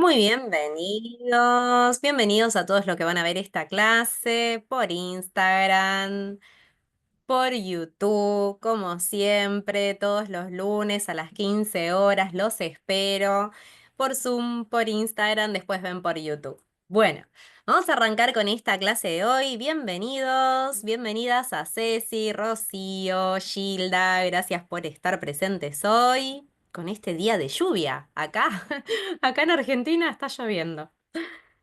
Muy bienvenidos, bienvenidos a todos los que van a ver esta clase por Instagram, por YouTube, como siempre, todos los lunes a las 15 horas los espero, por Zoom, por Instagram, después ven por YouTube. Bueno, vamos a arrancar con esta clase de hoy. Bienvenidos, bienvenidas a Ceci, Rocío, Gilda, gracias por estar presentes hoy con este día de lluvia. Acá, acá en Argentina está lloviendo.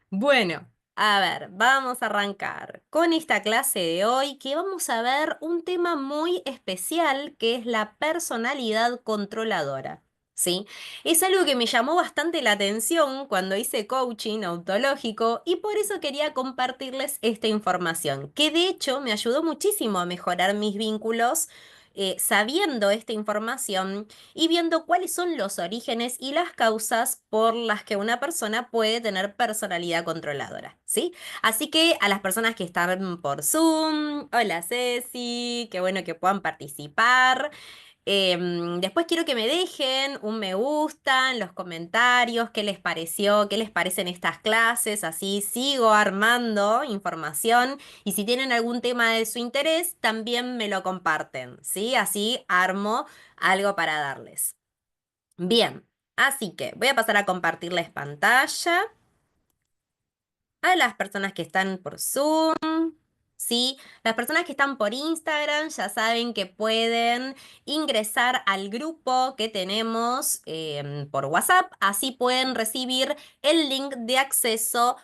Bueno, a ver, vamos a arrancar con esta clase de hoy que vamos a ver un tema muy especial que es la personalidad controladora. ¿Sí? Es algo que me llamó bastante la atención cuando hice coaching ontológico y por eso quería compartirles esta información, que de hecho me ayudó muchísimo a mejorar mis vínculos sabiendo esta información y viendo cuáles son los orígenes y las causas por las que una persona puede tener personalidad controladora, ¿sí? Así que a las personas que están por Zoom, hola Ceci, qué bueno que puedan participar. Después quiero que me dejen un me gusta en los comentarios, qué les pareció, qué les parecen estas clases, así sigo armando información y si tienen algún tema de su interés, también me lo comparten, ¿sí? Así armo algo para darles. Bien, así que voy a pasar a compartirles pantalla a las personas que están por Zoom. Sí, las personas que están por Instagram ya saben que pueden ingresar al grupo que tenemos por WhatsApp, así pueden recibir el link de acceso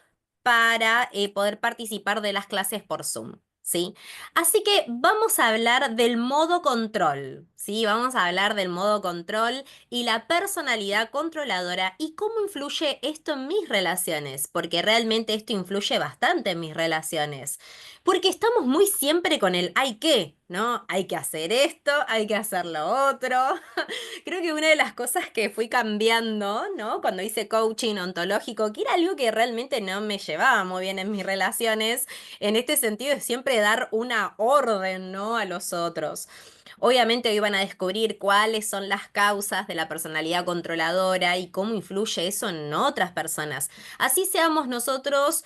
para poder participar de las clases por Zoom. ¿Sí? Así que vamos a hablar del modo control, ¿sí? Vamos a hablar del modo control y la personalidad controladora y cómo influye esto en mis relaciones, porque realmente esto influye bastante en mis relaciones. Porque estamos muy siempre con el hay que, ¿no? Hay que hacer esto, hay que hacer lo otro. Creo que una de las cosas que fui cambiando, ¿no? Cuando hice coaching ontológico, que era algo que realmente no me llevaba muy bien en mis relaciones, en este sentido es siempre dar una orden, ¿no? A los otros. Obviamente hoy van a descubrir cuáles son las causas de la personalidad controladora y cómo influye eso en otras personas. Así seamos nosotros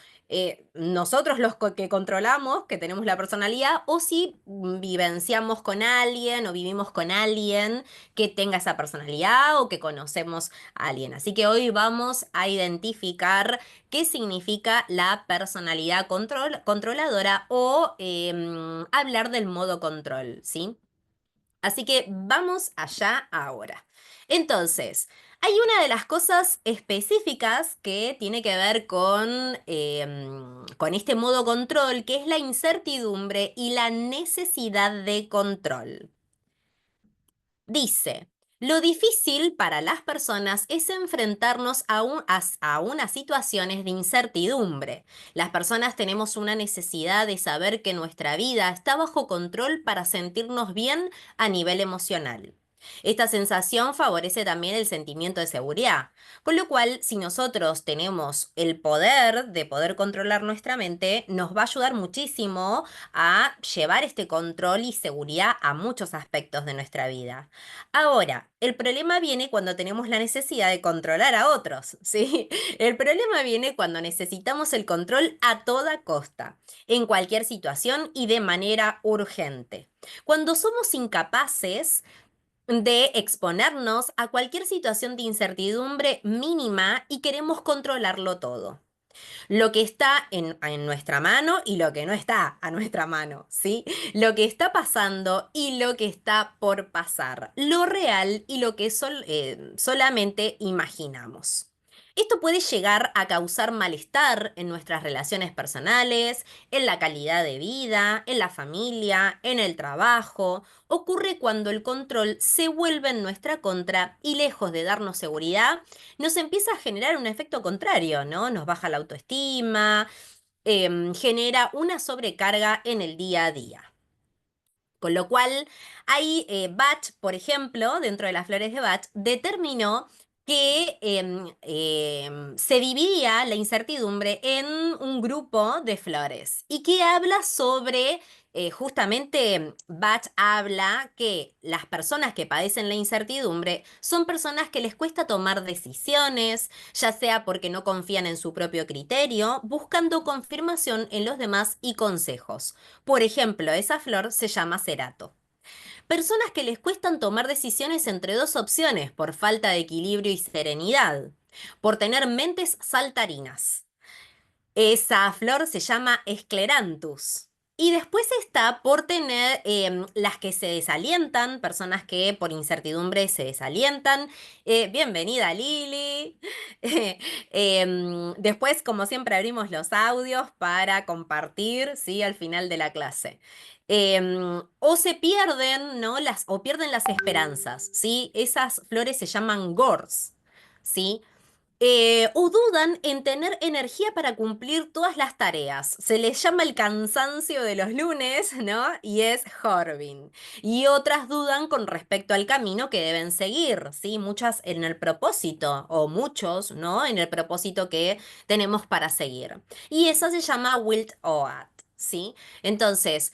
los que controlamos, que tenemos la personalidad, o si vivenciamos con alguien o vivimos con alguien que tenga esa personalidad o que conocemos a alguien. Así que hoy vamos a identificar qué significa la personalidad controladora o hablar del modo control, ¿sí? Así que vamos allá ahora. Entonces, hay una de las cosas específicas que tiene que ver con este modo control, que es la incertidumbre y la necesidad de control. Dice, lo difícil para las personas es enfrentarnos a unas situaciones de incertidumbre. Las personas tenemos una necesidad de saber que nuestra vida está bajo control para sentirnos bien a nivel emocional. Esta sensación favorece también el sentimiento de seguridad, con lo cual si nosotros tenemos el poder de poder controlar nuestra mente, nos va a ayudar muchísimo a llevar este control y seguridad a muchos aspectos de nuestra vida. Ahora, el problema viene cuando tenemos la necesidad de controlar a otros, ¿sí? El problema viene cuando necesitamos el control a toda costa, en cualquier situación y de manera urgente. Cuando somos incapaces de exponernos a cualquier situación de incertidumbre mínima y queremos controlarlo todo, lo que está en nuestra mano y lo que no está a nuestra mano, ¿sí? Lo que está pasando y lo que está por pasar, lo real y lo que solamente imaginamos. Esto puede llegar a causar malestar en nuestras relaciones personales, en la calidad de vida, en la familia, en el trabajo. Ocurre cuando el control se vuelve en nuestra contra y lejos de darnos seguridad, nos empieza a generar un efecto contrario, ¿no? Nos baja la autoestima, genera una sobrecarga en el día a día. Con lo cual, ahí Bach, por ejemplo, dentro de las flores de Bach, determinó que se dividía la incertidumbre en un grupo de flores y que habla sobre justamente Bach habla que las personas que padecen la incertidumbre son personas que les cuesta tomar decisiones, ya sea porque no confían en su propio criterio, buscando confirmación en los demás y consejos. Por ejemplo, esa flor se llama cerato. Personas que les cuestan tomar decisiones entre dos opciones por falta de equilibrio y serenidad, por tener mentes saltarinas. Esa flor se llama Scleranthus. Y después está por tener las que se desalientan, personas que por incertidumbre se desalientan. Bienvenida Lili. Después, como siempre, abrimos los audios para compartir, ¿sí? Al final de la clase. O se pierden, ¿no? O pierden las esperanzas, ¿sí? Esas flores se llaman gors, ¿sí? O dudan en tener energía para cumplir todas las tareas. Se les llama el cansancio de los lunes, ¿no? Y es Horvin. Y otras dudan con respecto al camino que deben seguir, ¿sí? Muchas en el propósito, o muchos, ¿no? En el propósito que tenemos para seguir. Y esa se llama Wilt Oat, ¿sí? Entonces,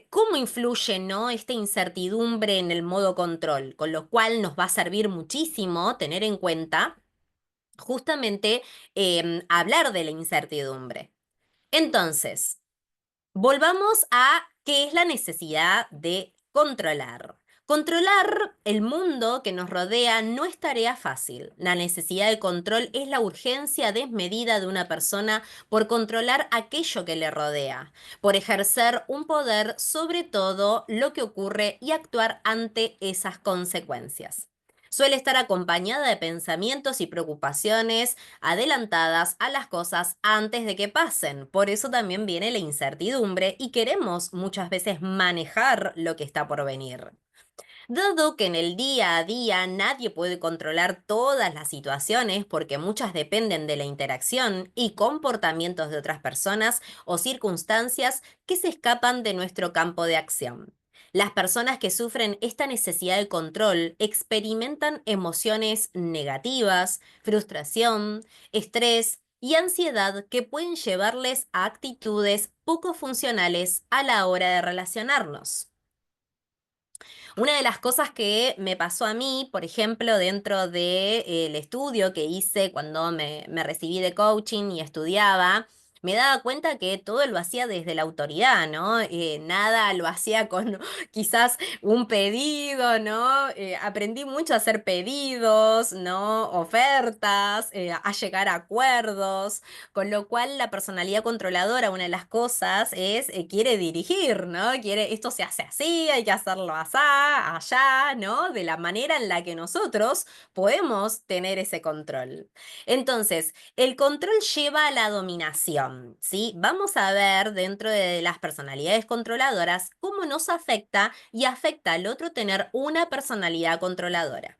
¿cómo influye, ¿no? Esta incertidumbre en el modo control? Con lo cual nos va a servir muchísimo tener en cuenta justamente hablar de la incertidumbre. Entonces, volvamos a qué es la necesidad de controlar. Controlar el mundo que nos rodea no es tarea fácil. La necesidad de control es la urgencia desmedida de una persona por controlar aquello que le rodea, por ejercer un poder sobre todo lo que ocurre y actuar ante esas consecuencias. Suele estar acompañada de pensamientos y preocupaciones adelantadas a las cosas antes de que pasen. Por eso también viene la incertidumbre y queremos muchas veces manejar lo que está por venir. Dado que en el día a día nadie puede controlar todas las situaciones porque muchas dependen de la interacción y comportamientos de otras personas o circunstancias que se escapan de nuestro campo de acción. Las personas que sufren esta necesidad de control experimentan emociones negativas, frustración, estrés y ansiedad que pueden llevarles a actitudes poco funcionales a la hora de relacionarnos. Una de las cosas que me pasó a mí, por ejemplo, dentro del estudio que hice cuando me recibí de coaching y estudiaba, me daba cuenta que todo lo hacía desde la autoridad, ¿no? Nada lo hacía con quizás un pedido, ¿no? Aprendí mucho a hacer pedidos, ¿no? Ofertas, a llegar a acuerdos. Con lo cual, la personalidad controladora, una de las cosas es, quiere dirigir, ¿no? Quiere, esto se hace así, hay que hacerlo así, allá, ¿no? De la manera en la que nosotros podemos tener ese control. Entonces, el control lleva a la dominación, ¿sí? Vamos a ver dentro de las personalidades controladoras cómo nos afecta y afecta al otro tener una personalidad controladora.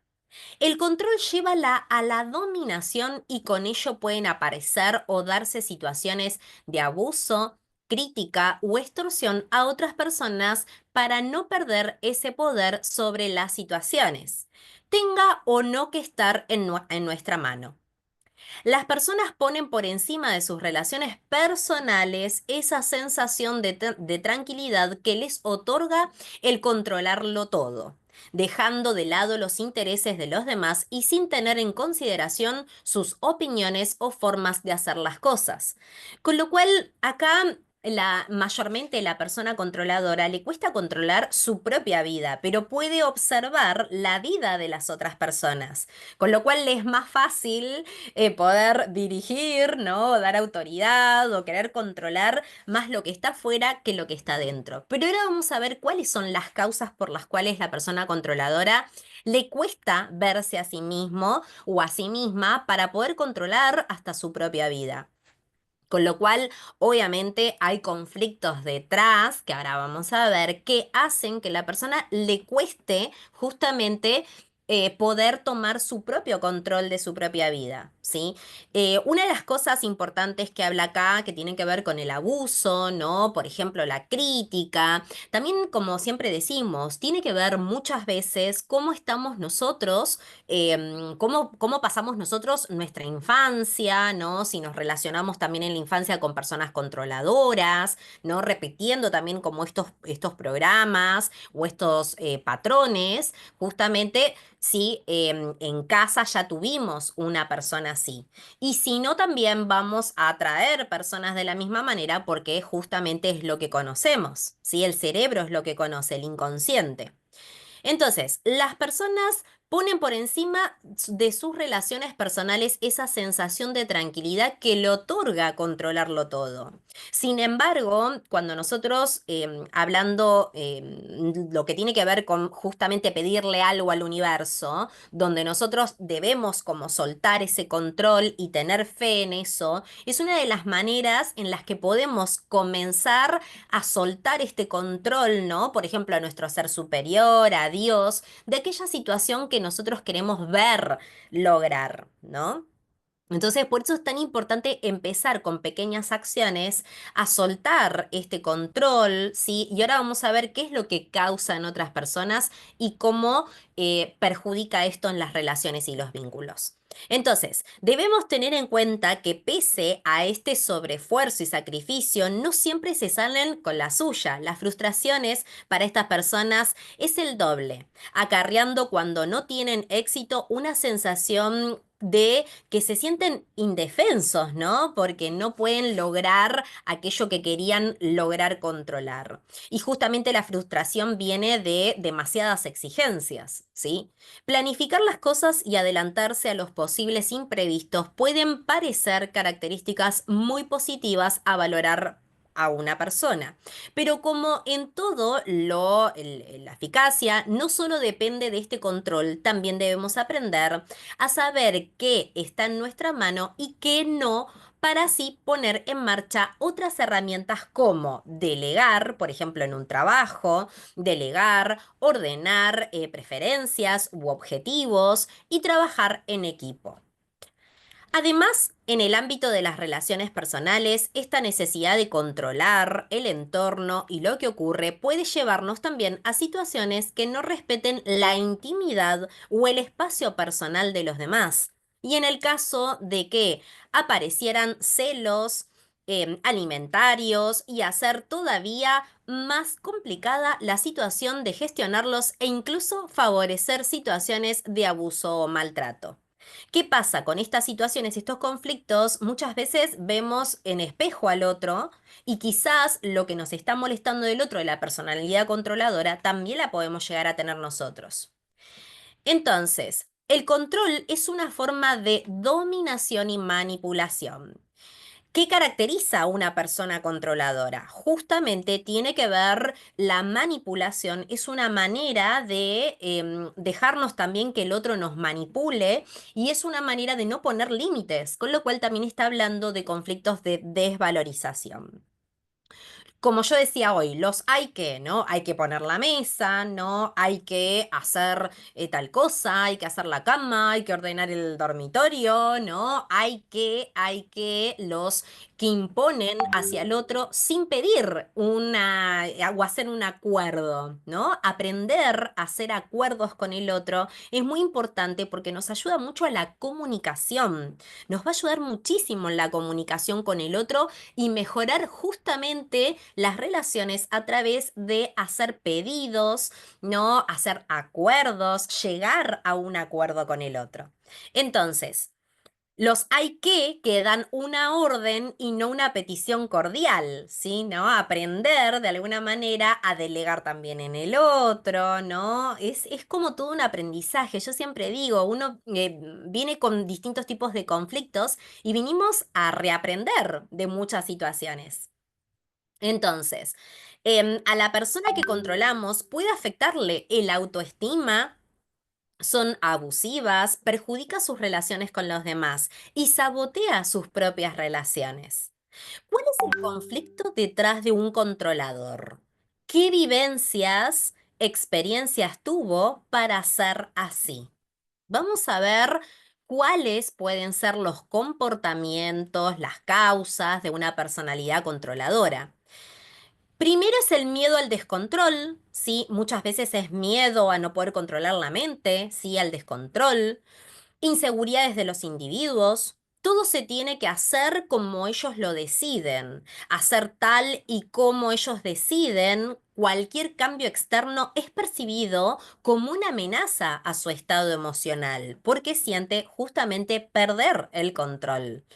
El control lleva a la dominación y con ello pueden aparecer o darse situaciones de abuso, crítica o extorsión a otras personas para no perder ese poder sobre las situaciones, tenga o no que estar en nuestra mano. Las personas ponen por encima de sus relaciones personales esa sensación de tranquilidad que les otorga el controlarlo todo, dejando de lado los intereses de los demás y sin tener en consideración sus opiniones o formas de hacer las cosas. Con lo cual, acá mayormente la persona controladora le cuesta controlar su propia vida, pero puede observar la vida de las otras personas, con lo cual le es más fácil poder dirigir, ¿no? Dar autoridad o querer controlar más lo que está afuera que lo que está dentro. Pero ahora vamos a ver cuáles son las causas por las cuales la persona controladora le cuesta verse a sí mismo o a sí misma para poder controlar hasta su propia vida. Con lo cual, obviamente, hay conflictos detrás, que ahora vamos a ver, que hacen que la persona le cueste justamente poder tomar su propio control de su propia vida, ¿sí? Una de las cosas importantes que habla acá, que tienen que ver con el abuso, ¿no? Por ejemplo, la crítica, también como siempre decimos, tiene que ver muchas veces cómo estamos nosotros, cómo pasamos nosotros nuestra infancia, ¿no? Si nos relacionamos también en la infancia con personas controladoras, ¿no? Repitiendo también como estos programas o estos patrones, justamente si en casa ya tuvimos una persona así. Y si no, también vamos a atraer personas de la misma manera porque justamente es lo que conocemos, ¿sí? El cerebro es lo que conoce, el inconsciente. Entonces, las personas ponen por encima de sus relaciones personales esa sensación de tranquilidad que le otorga controlarlo todo. Sin embargo, cuando nosotros, hablando lo que tiene que ver con justamente pedirle algo al universo, donde nosotros debemos como soltar ese control y tener fe en eso, es una de las maneras en las que podemos comenzar a soltar este control, ¿no? Por ejemplo, a nuestro ser superior, a Dios, de aquella situación que nosotros queremos ver lograr, ¿no? Entonces, por eso es tan importante empezar con pequeñas acciones a soltar este control, ¿sí? Y ahora vamos a ver qué es lo que causa en otras personas y cómo perjudica esto en las relaciones y los vínculos. Entonces, debemos tener en cuenta que pese a este sobreesfuerzo y sacrificio, no siempre se salen con la suya. Las frustraciones para estas personas es el doble, acarreando cuando no tienen éxito una sensación de que se sienten indefensos, ¿no? Porque no pueden lograr aquello que querían lograr controlar. Y justamente la frustración viene de demasiadas exigencias, ¿sí? Planificar las cosas y adelantarse a los posibles imprevistos pueden parecer características muy positivas a valorar a una persona. Pero como en todo la eficacia no solo depende de este control, también debemos aprender a saber qué está en nuestra mano y qué no, para así poner en marcha otras herramientas como delegar, por ejemplo, en un trabajo, delegar, ordenar preferencias u objetivos y trabajar en equipo. Además, en el ámbito de las relaciones personales, esta necesidad de controlar el entorno y lo que ocurre puede llevarnos también a situaciones que no respeten la intimidad o el espacio personal de los demás. Y en el caso de que aparecieran celos, alimentarios y hacer todavía más complicada la situación de gestionarlos e incluso favorecer situaciones de abuso o maltrato. ¿Qué pasa con estas situaciones, estos conflictos? Muchas veces vemos en espejo al otro y quizás lo que nos está molestando del otro, de la personalidad controladora, también la podemos llegar a tener nosotros. Entonces, el control es una forma de dominación y manipulación. ¿Qué caracteriza a una persona controladora? Justamente tiene que ver la manipulación, es una manera de dejarnos también que el otro nos manipule y es una manera de no poner límites, con lo cual también está hablando de conflictos de desvalorización. Como yo decía hoy, los hay que, ¿no? Hay que poner la mesa, ¿no? Hay que hacer tal cosa, hay que hacer la cama, hay que ordenar el dormitorio, ¿no? Los que imponen hacia el otro sin pedir una o hacer un acuerdo, ¿no? Aprender a hacer acuerdos con el otro es muy importante porque nos ayuda mucho a la comunicación. Nos va a ayudar muchísimo en la comunicación con el otro y mejorar justamente las relaciones a través de hacer pedidos, ¿no? Hacer acuerdos, llegar a un acuerdo con el otro. Entonces, los hay que dan una orden y no una petición cordial, ¿sí? ¿No? Aprender de alguna manera a delegar también en el otro, ¿no? Es como todo un aprendizaje. Yo siempre digo, uno viene con distintos tipos de conflictos y vinimos a reaprender de muchas situaciones. Entonces, a la persona que controlamos puede afectarle el autoestima, son abusivas, perjudica sus relaciones con los demás y sabotea sus propias relaciones. ¿Cuál es el conflicto detrás de un controlador? ¿Qué vivencias, experiencias tuvo para ser así? Vamos a ver cuáles pueden ser los comportamientos, las causas de una personalidad controladora. Primero es el miedo al descontrol, ¿sí? Muchas veces es miedo a no poder controlar la mente, ¿sí? Al descontrol. Inseguridades de los individuos. Todo se tiene que hacer como ellos lo deciden. Hacer tal y como ellos deciden, cualquier cambio externo es percibido como una amenaza a su estado emocional, porque siente justamente perder el control.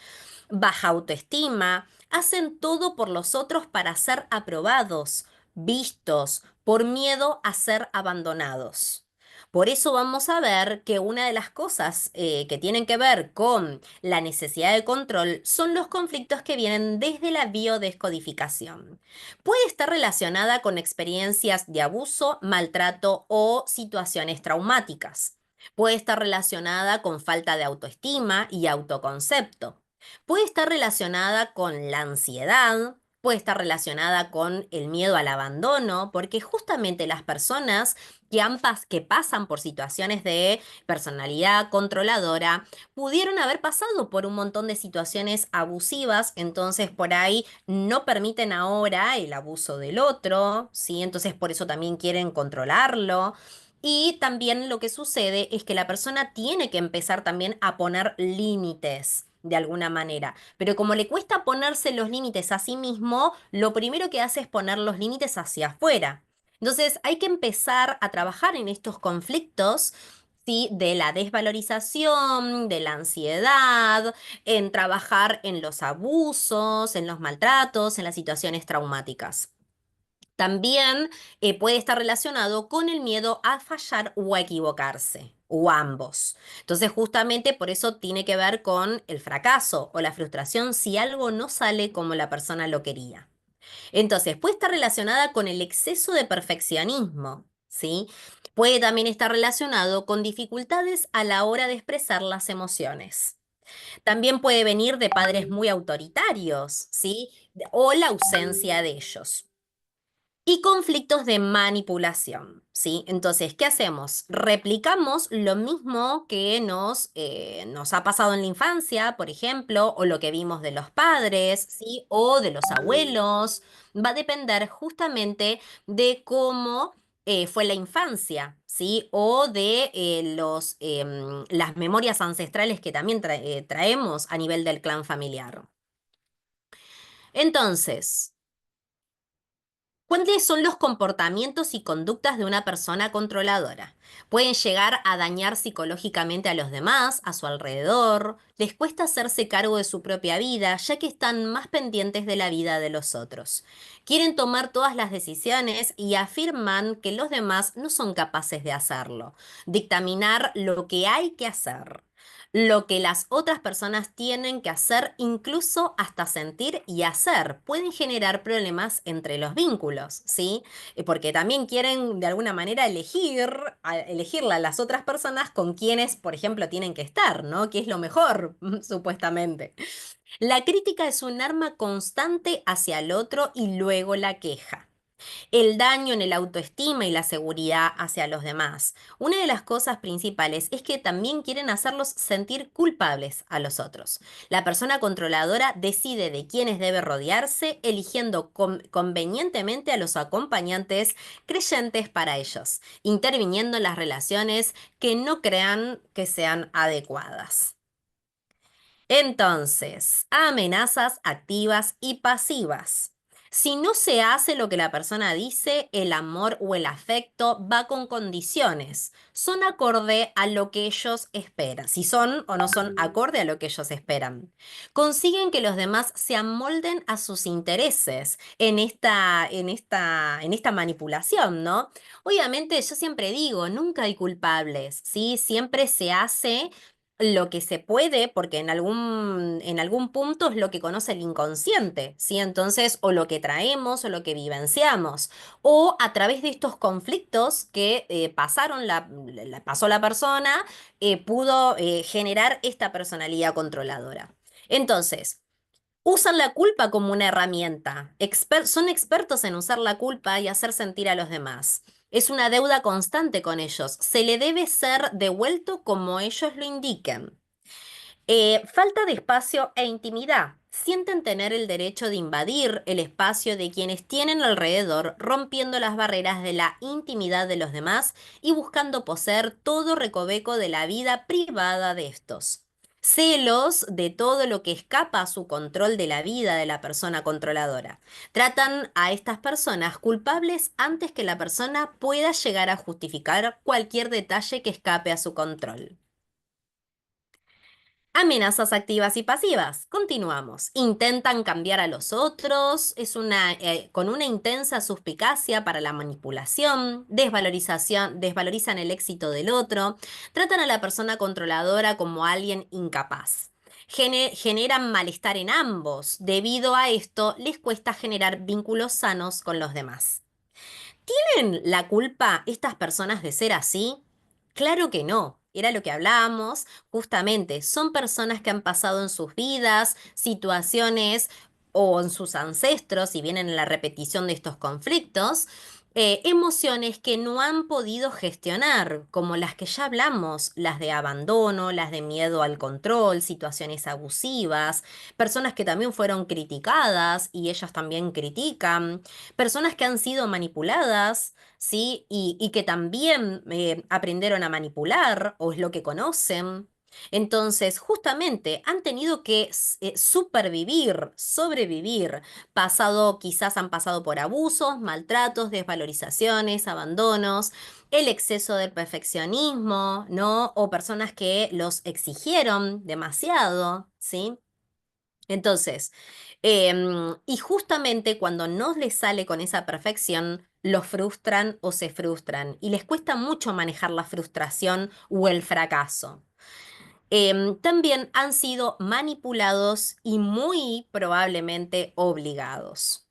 Baja autoestima, hacen todo por los otros para ser aprobados, vistos, por miedo a ser abandonados. Por eso vamos a ver que una de las cosas que tienen que ver con la necesidad de control son los conflictos que vienen desde la biodescodificación. Puede estar relacionada con experiencias de abuso, maltrato o situaciones traumáticas. Puede estar relacionada con falta de autoestima y autoconcepto. Puede estar relacionada con la ansiedad, puede estar relacionada con el miedo al abandono, porque justamente las personas que pasan por situaciones de personalidad controladora pudieron haber pasado por un montón de situaciones abusivas, entonces por ahí no permiten ahora el abuso del otro, ¿sí? Entonces por eso también quieren controlarlo. Y también lo que sucede es que la persona tiene que empezar también a poner límites de alguna manera. Pero como le cuesta ponerse los límites a sí mismo, lo primero que hace es poner los límites hacia afuera. Entonces hay que empezar a trabajar en estos conflictos, ¿sí? De la desvalorización, de la ansiedad, en trabajar en los abusos, en los maltratos, en las situaciones traumáticas. También puede estar relacionado con el miedo a fallar o a equivocarse, o ambos. Entonces, justamente por eso tiene que ver con el fracaso o la frustración si algo no sale como la persona lo quería. Entonces, puede estar relacionada con el exceso de perfeccionismo, ¿sí? Puede también estar relacionado con dificultades a la hora de expresar las emociones. También puede venir de padres muy autoritarios, ¿sí? O la ausencia de ellos. Y conflictos de manipulación, ¿sí? Entonces, ¿qué hacemos? Replicamos lo mismo que nos ha pasado en la infancia, por ejemplo, o lo que vimos de los padres, ¿sí? O de los abuelos. Va a depender justamente de cómo fue la infancia, ¿sí? O de las memorias ancestrales que también traemos a nivel del clan familiar. Entonces, ¿cuáles son los comportamientos y conductas de una persona controladora? Pueden llegar a dañar psicológicamente a los demás, a su alrededor, les cuesta hacerse cargo de su propia vida, ya que están más pendientes de la vida de los otros. Quieren tomar todas las decisiones y afirman que los demás no son capaces de hacerlo. Dictaminar lo que hay que hacer, lo que las otras personas tienen que hacer, incluso hasta sentir y hacer, pueden generar problemas entre los vínculos, ¿sí? Porque también quieren de alguna manera elegirla a las otras personas con quienes, por ejemplo, tienen que estar, ¿no? Que es lo mejor, supuestamente. La crítica es un arma constante hacia el otro y luego la queja. El daño en el autoestima y la seguridad hacia los demás. Una de las cosas principales es que también quieren hacerlos sentir culpables a los otros. La persona controladora decide de quiénes debe rodearse, eligiendo convenientemente a los acompañantes creyentes para ellos, interviniendo en las relaciones que no crean que sean adecuadas. Entonces, amenazas activas y pasivas. Si no se hace lo que la persona dice, el amor o el afecto va con condiciones. Son acorde a lo que ellos esperan. Si son o no son acorde a lo que ellos esperan. Consiguen que los demás se amolden a sus intereses en esta manipulación, ¿no? Obviamente, yo siempre digo, nunca hay culpables, ¿sí? Siempre se hace lo que se puede, porque en algún punto es lo que conoce el inconsciente, ¿sí? Entonces, o lo que traemos o lo que vivenciamos, o a través de estos conflictos que pasó la persona, pudo generar esta personalidad controladora. Entonces, usan la culpa como una herramienta. Son expertos en usar la culpa y hacer sentir a los demás. Es una deuda constante con ellos. Se le debe ser devuelto como ellos lo indiquen. Falta de espacio e intimidad. Sienten tener el derecho de invadir el espacio de quienes tienen alrededor, rompiendo las barreras de la intimidad de los demás y buscando poseer todo recoveco de la vida privada de estos. Celos de todo lo que escapa a su control de la vida de la persona controladora. Tratan a estas personas culpables antes que la persona pueda llegar a justificar cualquier detalle que escape a su control. Amenazas activas y pasivas. Continuamos. Intentan cambiar a los otros, con una intensa suspicacia para la manipulación, desvalorización, desvalorizan el éxito del otro, tratan a la persona controladora como alguien incapaz. Generan malestar en ambos. Debido a esto, les cuesta generar vínculos sanos con los demás. ¿Tienen la culpa estas personas de ser así? Claro que no. Era lo que hablábamos, justamente, son personas que han pasado en sus vidas situaciones o en sus ancestros y vienen en la repetición de estos conflictos, emociones que no han podido gestionar, como las que ya hablamos, las de abandono, las de miedo al control, situaciones abusivas, personas que también fueron criticadas y ellas también critican, personas que han sido manipuladas, ¿sí? Y que también aprendieron a manipular o es lo que conocen. Entonces, justamente han tenido que supervivir, sobrevivir, quizás han pasado por abusos, maltratos, desvalorizaciones, abandonos, el exceso del perfeccionismo, ¿no? O personas que los exigieron demasiado, ¿sí? Entonces, y justamente cuando no les sale con esa perfección, los frustran o se frustran y les cuesta mucho manejar la frustración o el fracaso. También han sido manipulados y muy probablemente obligados.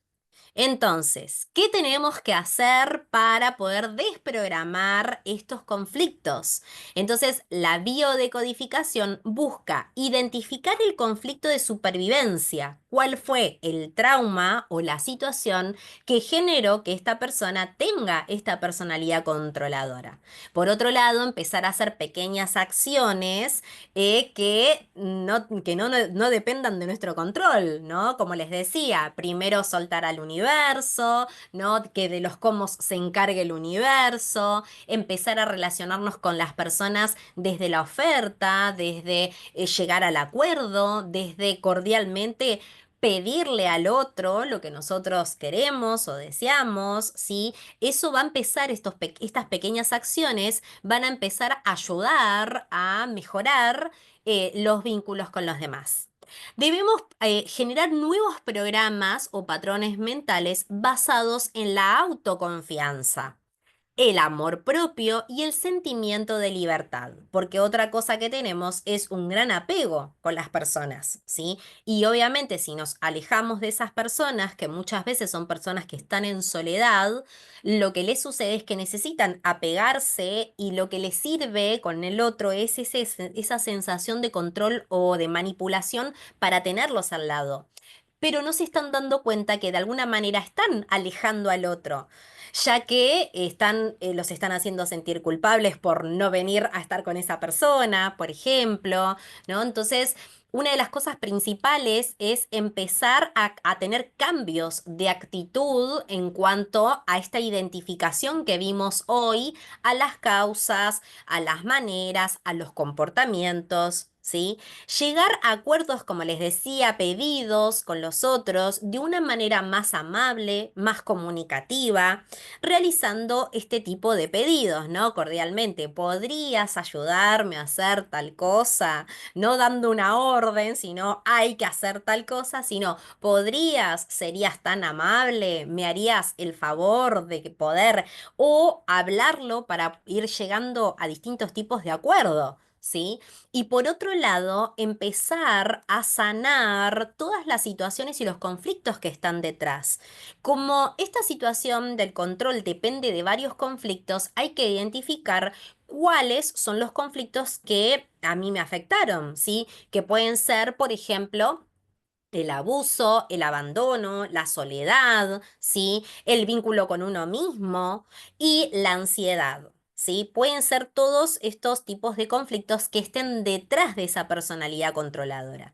Entonces, ¿qué tenemos que hacer para poder desprogramar estos conflictos? Entonces, la biodecodificación busca identificar el conflicto de supervivencia. ¿Cuál fue el trauma o la situación que generó que esta persona tenga esta personalidad controladora? Por otro lado, empezar a hacer pequeñas acciones que no dependan de nuestro control, ¿no? Como les decía, primero soltar al universo, ¿no? Que de los cómo se encargue el universo, empezar a relacionarnos con las personas desde la oferta, desde llegar al acuerdo, desde cordialmente pedirle al otro lo que nosotros queremos o deseamos, ¿sí? Eso va a empezar, estas pequeñas acciones van a empezar a ayudar a mejorar los vínculos con los demás. Debemos generar nuevos programas o patrones mentales basados en la autoconfianza, el amor propio y el sentimiento de libertad, porque otra cosa que tenemos es un gran apego con las personas, ¿sí? Y obviamente si nos alejamos de esas personas, que muchas veces son personas que están en soledad, lo que les sucede es que necesitan apegarse y lo que les sirve con el otro es esa sensación de control o de manipulación para tenerlos al lado. Pero no se están dando cuenta que de alguna manera están alejando al otro, ya que los están haciendo sentir culpables por no venir a estar con esa persona, por ejemplo, ¿no? Entonces, una de las cosas principales es empezar a tener cambios de actitud en cuanto a esta identificación que vimos hoy, a las causas, a las maneras, a los comportamientos, ¿sí? Llegar a acuerdos, como les decía, pedidos con los otros de una manera más amable, más comunicativa, realizando este tipo de pedidos, ¿no? Cordialmente, ¿podrías ayudarme a hacer tal cosa? No dando una orden, sino hay que hacer tal cosa, sino ¿podrías? ¿Serías tan amable? ¿Me harías el favor de poder? O hablarlo para ir llegando a distintos tipos de acuerdo, ¿sí? Y por otro lado, empezar a sanar todas las situaciones y los conflictos que están detrás. Como esta situación del control depende de varios conflictos, hay que identificar cuáles son los conflictos que a mí me afectaron, ¿sí? Que pueden ser, por ejemplo, el abuso, el abandono, la soledad, ¿sí? El vínculo con uno mismo y la ansiedad. ¿Sí? Pueden ser todos estos tipos de conflictos que estén detrás de esa personalidad controladora.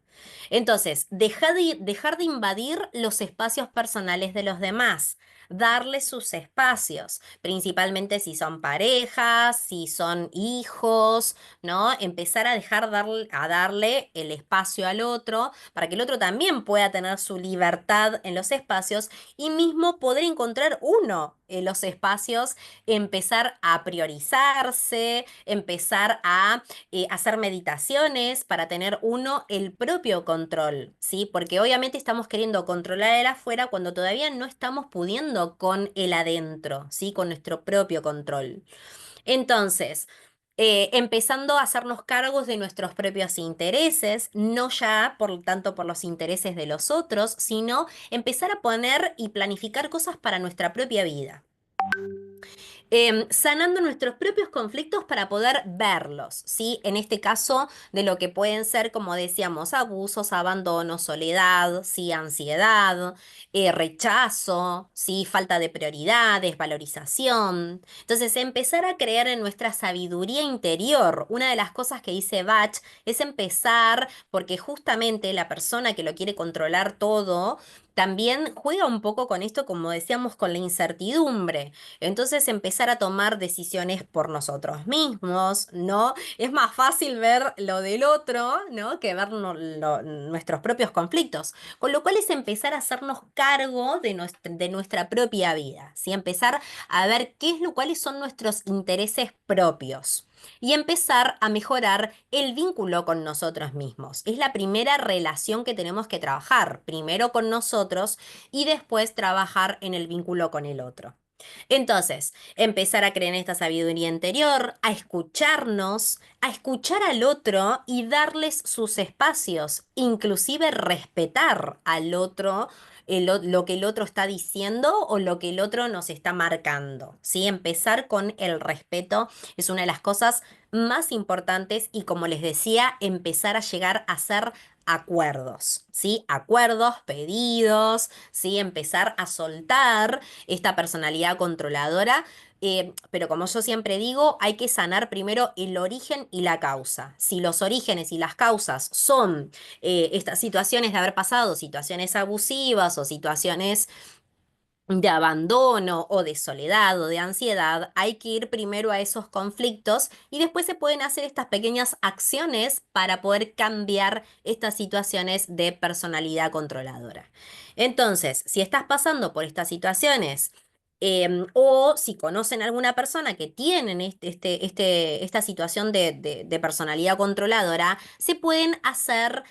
Entonces, dejar de invadir los espacios personales de los demás, darles sus espacios, principalmente si son parejas, si son hijos, ¿no? Empezar a a darle el espacio al otro para que el otro también pueda tener su libertad en los espacios y mismo poder encontrar uno en los espacios, empezar a priorizarse, empezar a hacer meditaciones para tener uno el propio control, ¿sí? Porque obviamente estamos queriendo controlar el afuera cuando todavía no estamos pudiendo con el adentro, ¿sí? Con nuestro propio control. Entonces, empezando a hacernos cargos de nuestros propios intereses, no ya por tanto por los intereses de los otros, sino empezar a poner y planificar cosas para nuestra propia vida, sanando nuestros propios conflictos para poder verlos, ¿sí? En este caso, de lo que pueden ser, como decíamos, abusos, abandono, soledad, ¿sí? Ansiedad, rechazo, ¿sí? Falta de prioridades, valorización. Entonces, empezar a creer en nuestra sabiduría interior. Una de las cosas que dice Bach es empezar, porque justamente la persona que lo quiere controlar todo, también juega un poco con esto, como decíamos, con la incertidumbre. Entonces empezar a tomar decisiones por nosotros mismos, ¿no? Es más fácil ver lo del otro, ¿no? Que ver nuestros propios conflictos. Con lo cual es empezar a hacernos cargo de nuestra propia vida, ¿sí? Empezar a ver cuáles son nuestros intereses propios. Y empezar a mejorar el vínculo con nosotros mismos. Es la primera relación que tenemos que trabajar, primero con nosotros y después trabajar en el vínculo con el otro. Entonces, empezar a creer en esta sabiduría interior, a escucharnos, a escuchar al otro y darles sus espacios, inclusive respetar al otro, lo que el otro está diciendo o lo que el otro nos está marcando, ¿sí? Empezar con el respeto es una de las cosas más importantes y como les decía, empezar a llegar a ser acuerdos, ¿sí? Acuerdos, pedidos, ¿sí? Empezar a soltar esta personalidad controladora. Pero como yo siempre digo, hay que sanar primero el origen y la causa. Si los orígenes y las causas son estas situaciones de haber pasado, situaciones abusivas o situaciones de abandono o de soledad o de ansiedad, hay que ir primero a esos conflictos y después se pueden hacer estas pequeñas acciones para poder cambiar estas situaciones de personalidad controladora. Entonces, si estás pasando por estas situaciones, o si conocen a alguna persona que tienen esta situación de personalidad controladora, se pueden hacer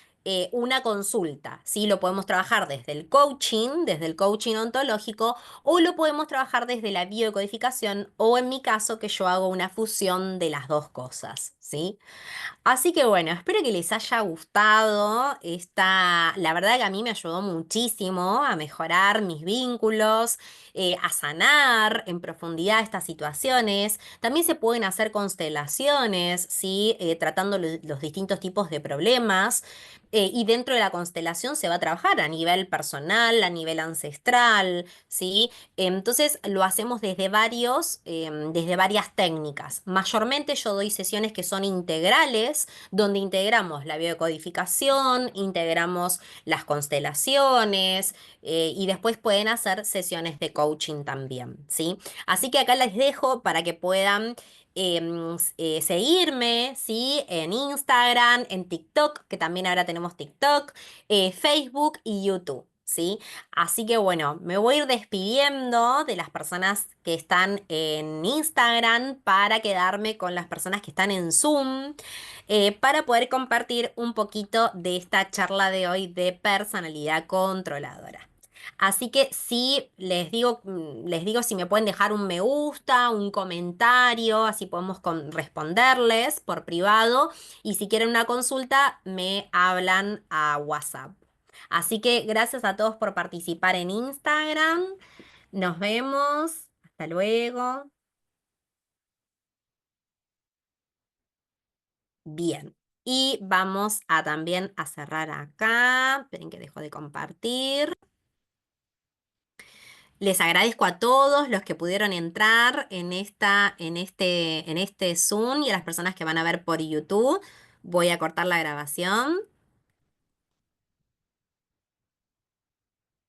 una consulta, ¿sí? Lo podemos trabajar desde el coaching ontológico, o lo podemos trabajar desde la biodecodificación, o en mi caso, que yo hago una fusión de las dos cosas, ¿sí? Así que bueno, espero que les haya gustado esta, la verdad que a mí me ayudó muchísimo a mejorar mis vínculos, a sanar en profundidad estas situaciones. También se pueden hacer constelaciones, ¿sí? Tratando los distintos tipos de problemas. Y dentro de la constelación se va a trabajar a nivel personal, a nivel ancestral, ¿sí? Entonces lo hacemos desde varias técnicas. Mayormente yo doy sesiones que son integrales, donde integramos la biodecodificación, integramos las constelaciones, y después pueden hacer sesiones de coaching también, ¿sí? Así que acá les dejo para que puedan seguirme, ¿sí? En Instagram, en TikTok, que también ahora tenemos TikTok, Facebook y YouTube. ¿Sí? Así que bueno, me voy a ir despidiendo de las personas que están en Instagram para quedarme con las personas que están en Zoom, para poder compartir un poquito de esta charla de hoy de personalidad controladora. Así que sí, les digo si me pueden dejar un me gusta, un comentario, así podemos responderles por privado. Y si quieren una consulta, me hablan a WhatsApp. Así que gracias a todos por participar en Instagram. Nos vemos. Hasta luego. Bien. Y vamos a también a cerrar acá. Esperen que dejo de compartir. Les agradezco a todos los que pudieron entrar en este Zoom y a las personas que van a ver por YouTube. Voy a cortar la grabación.